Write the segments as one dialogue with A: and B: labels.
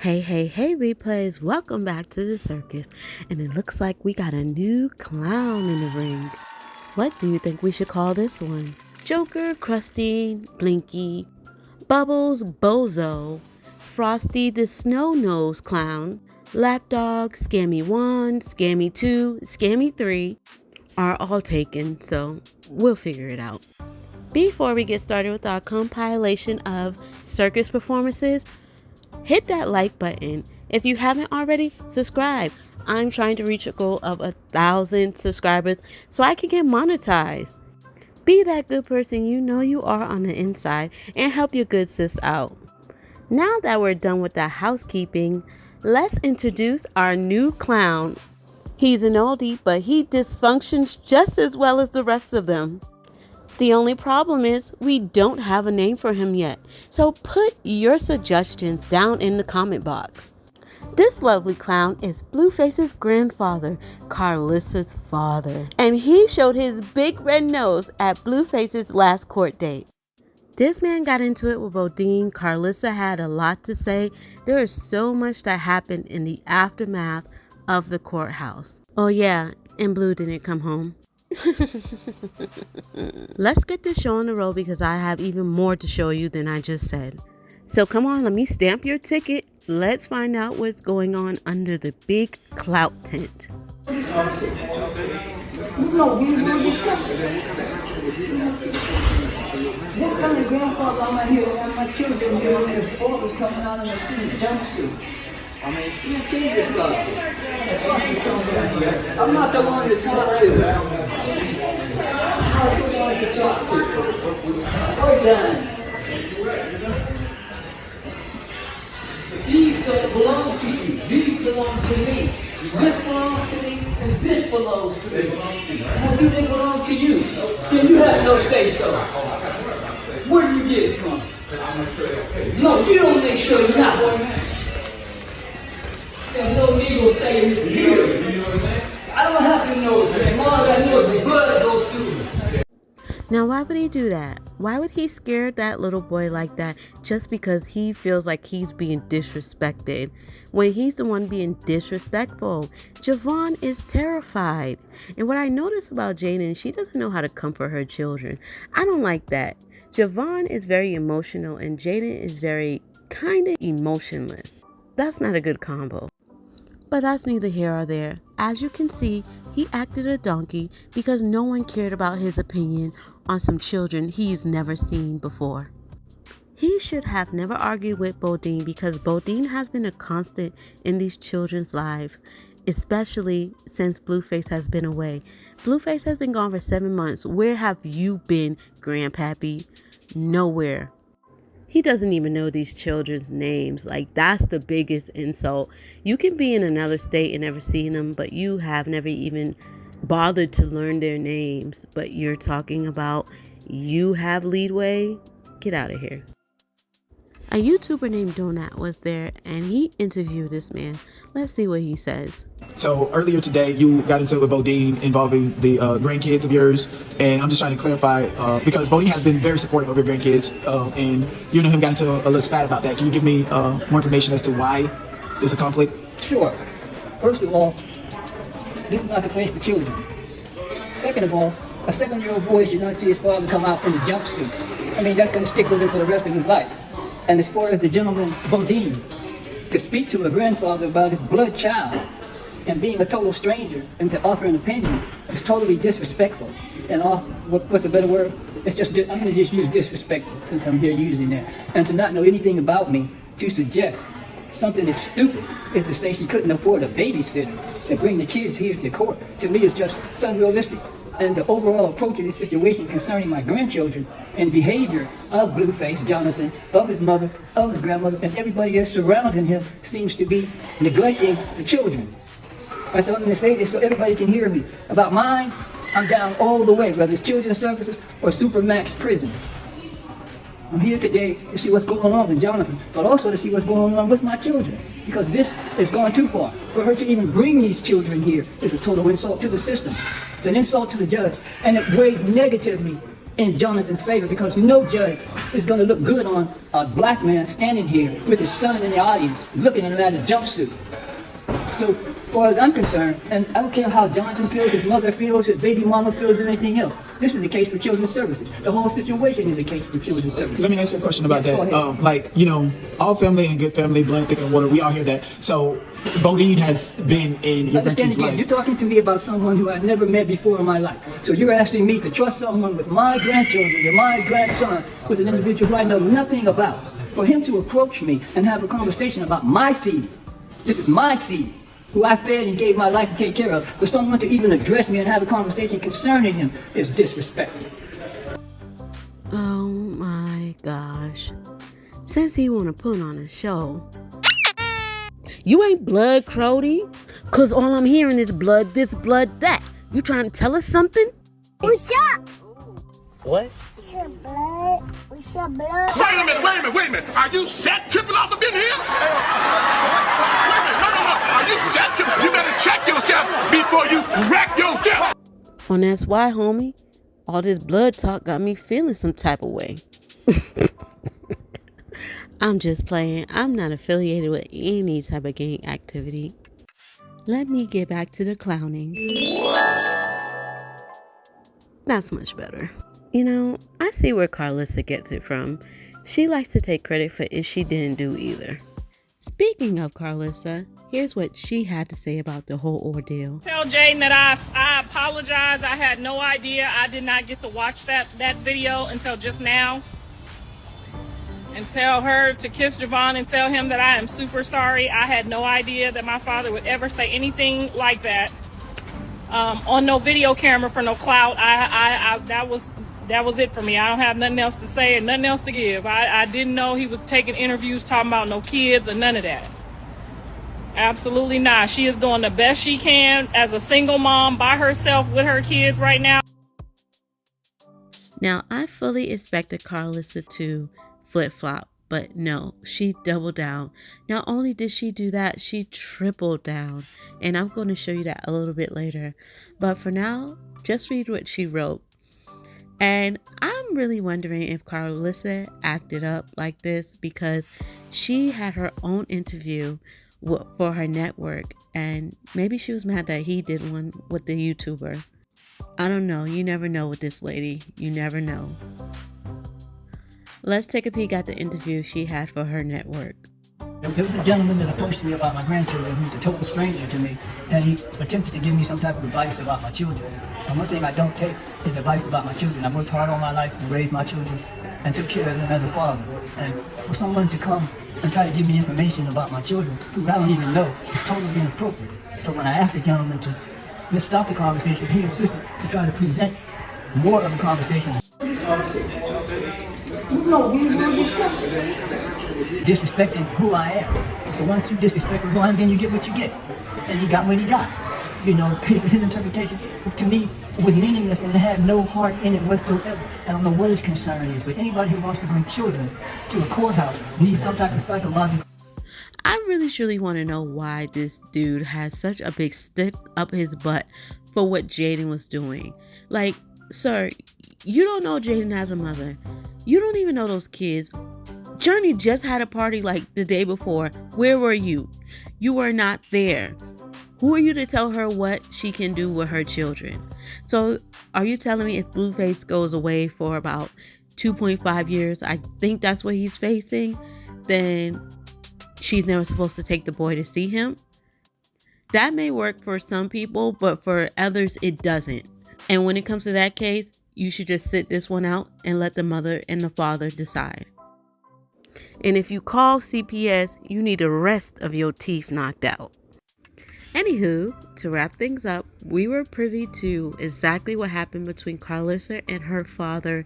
A: Hey, hey, hey, replays. Welcome back to the circus. And it looks like we got a new clown in the ring. What do you think we should call this one? Joker, Krusty, Blinky, Bubbles, Bozo, Frosty the Snow-Nosed Clown, Lapdog, Scammy 1, Scammy 2, Scammy 3 are all taken, so we'll figure it out. Before we get started with our compilation of circus performances, hit that like button. If you haven't already, subscribe. I'm trying to reach a goal of 1,000 subscribers so I can get monetized. Be that good person you know you are on the inside and help your good sis out. Now that we're done with the housekeeping, let's introduce our new clown. He's an oldie, but he dysfunctions just as well as the rest of them. The only problem is we don't have a name for him yet, so put your suggestions down in the comment box. This lovely clown is Blueface's grandfather, Karlissa's father, and he showed his big red nose at Blueface's last court date. This man got into it with Bodine. Karlissa had a lot to say. There is so much that happened in the aftermath of the courthouse. Oh yeah, and Blue didn't come home. Let's get this show on the road because I have even more to show you than I just said. So come on, let me stamp your ticket. Let's find out what's going on under the big clout tent.
B: No, what kind of grandfather am I here? I have my children here and his father's coming out in a jumpsuit. I mean, you think this stuff. I'm not the one to talk to. I'm not the one to talk to. We're done. These don't belong to you. These belong to me. This belongs to me, and this belongs to me. How do they belong to you? Then you have no say-so. Where do you get it from? No, you don't make sure nothing. There's no legal thing here. I don't have to know it. All I know is the blood goes through me.
A: Now, why would he do that? Why would he scare that little boy like that just because he feels like he's being disrespected when he's the one being disrespectful? Javon is terrified. And what I notice about Jaden, she doesn't know how to comfort her children. I don't like that. Javon is very emotional and Jaden is very kind of emotionless. That's not a good combo. But that's neither here or there. As you can see, he acted a donkey because no one cared about his opinion on some children he's never seen before. He should have never argued with Bodine because Bodine has been a constant in these children's lives, especially since Blueface has been away. Blueface has been gone for 7 months. Where have you been, Grandpappy? Nowhere. He doesn't even know these children's names. Like, that's the biggest insult. You can be in another state and never seen them, but you have never even bothered to learn their names. But you're talking about you have leadway? Get out of here. A YouTuber named Donut was there and he interviewed this man. Let's see what he says.
C: So earlier today, you got into it with Bodine involving the grandkids of yours, and I'm just trying to clarify because Bodine has been very supportive of your grandkids, and you and him got into a little spat about that. Can you give me more information as to why there's a conflict?
B: Sure. First of all, this is not the place for children. Second of all, a 7-year-old boy should not see his father come out in a jumpsuit. I mean, that's going to stick with him for the rest of his life. And as far as the gentleman Bodine, to speak to a grandfather about his blood child and being a total stranger and to offer an opinion is totally disrespectful. And what's a better word? It's just, I'm going to just use disrespectful since I'm here using that. And to not know anything about me, to suggest something that's stupid is to say she couldn't afford a babysitter to bring the kids here to court. To me, it's just it's unrealistic. And the overall approach to this situation concerning my grandchildren and behavior of Blueface, Jonathan, of his mother, of his grandmother, and everybody else surrounding him seems to be neglecting the children. I am going to say this so everybody can hear me. About mines, I'm down all the way, whether it's children's services or Supermax prison. I'm here today to see what's going on with Jonathan, but also to see what's going on with my children. Because this has gone too far. For her to even bring these children here is a total insult to the system. It's an insult to the judge, and it weighs negatively in Jonathan's favor, because no judge is going to look good on a black man standing here with his son in the audience, looking at him at a jumpsuit. So, as far as I'm concerned, and I don't care how Jonathan feels, his mother feels, his baby mama feels, or anything else, this is a case for Children's Services. The whole situation is a case for Children's Services.
C: Let me ask you a question about that. Like, you know, all family and good family, blood thicker than water, we all hear that. So, Bodine has been in your grandkids' life.
B: You're talking to me about someone who I've never met before in my life. So you're asking me to trust someone with my grandchildren and my grandson, with an individual who I know nothing about, for him to approach me and have a conversation about my seed. This is my seed, who I fed and gave my life to take care of. For someone to even address me and have a conversation concerning him is disrespectful.
A: Oh my gosh. Since he wanna put on a show, you ain't blood, Crody. Cause all I'm hearing is blood this, blood that. You trying to tell us something?
D: What's up?
E: What?
D: What's your blood? What's your blood?
F: Wait a minute. Are you set tripping off up in here? Wait a minute. No. Are you set tripping? You better check yourself before you wreck yourself.
A: And that's why, homie, all this blood talk got me feeling some type of way. I'm just playing. I'm not affiliated with any type of gang activity. Let me get back to the clowning. That's much better. You know, I see where Karlissa gets it from. She likes to take credit for it she didn't do either. Speaking of Karlissa, here's what she had to say about the whole ordeal.
G: Tell Jaden that I apologize. I had no idea. I did not get to watch that video until just now. And tell her to kiss Javon and tell him that I am super sorry. I had no idea that my father would ever say anything like that on no video camera for no clout. That was it for me. I don't have nothing else to say and nothing else to give. I didn't know he was taking interviews talking about no kids or none of that. Absolutely not. She is doing the best she can as a single mom by herself with her kids right now.
A: Now, I fully expected Karlissa to flip-flop, but no, she doubled down. Not only did she do that, she tripled down, and I'm going to show you that a little bit later. But for now, just read what she wrote. And I'm really wondering if Karlissa acted up like this because she had her own interview for her network, and maybe she was mad that he did one with the YouTuber. I don't know. You never know with this lady. You never know. Let's take a peek at the interview she had for her network.
B: There was a gentleman that approached me about my grandchildren who's a total stranger to me, and he attempted to give me some type of advice about my children. And one thing I don't take is advice about my children. I've worked hard all my life to raise my children and took care of them as a father. And for someone to come and try to give me information about my children who I don't even know is totally inappropriate. So when I asked the gentleman to let's stop the conversation, he insisted to try to present more of the conversation. No, we were disrespecting who I am. So once you disrespect who I am, then you get what you get. And he got what he got. You know, his interpretation to me was meaningless and it had no heart in it whatsoever. I don't know what his concern is, but anybody who wants to bring children to a courthouse needs some type of psychological.
A: I really truly want to know why this dude has such a big stick up his butt for what Jaden was doing. Like, sir, you don't know Jaden has a mother. You don't even know those kids. Journey just had a party like the day before. Where were you? You were not there. Who are you to tell her what she can do with her children? So are you telling me if Blueface goes away for about 2.5 years, I think that's what he's facing, then she's never supposed to take the boy to see him? That may work for some people, but for others, it doesn't. And when it comes to that case, you should just sit this one out and let the mother and the father decide. And if you call CPS, you need the rest of your teeth knocked out. Anywho, to wrap things up, we were privy to exactly what happened between Karlissa and her father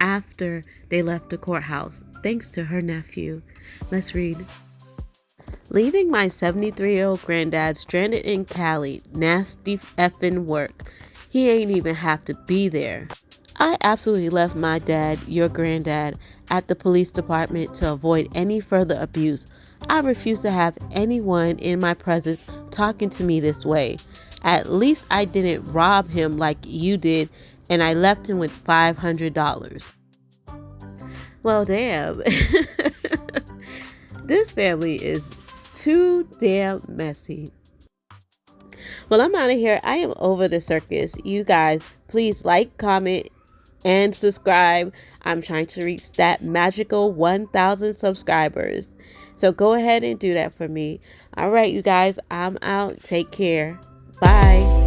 A: after they left the courthouse, thanks to her nephew. Let's read. Leaving my 73-year-old granddad stranded in Cali, nasty effing work. He ain't even have to be there. I absolutely left my dad, your granddad, at the police department to avoid any further abuse. I refuse to have anyone in my presence talking to me this way. At least I didn't rob him like you did and I left him with $500. Well, damn. This family is too damn messy. Well, I'm out of here. I am over the circus. You guys, please like, comment, and subscribe. I'm trying to reach that magical 1,000 subscribers. So go ahead and do that for me. All right, you guys, I'm out. Take care. Bye.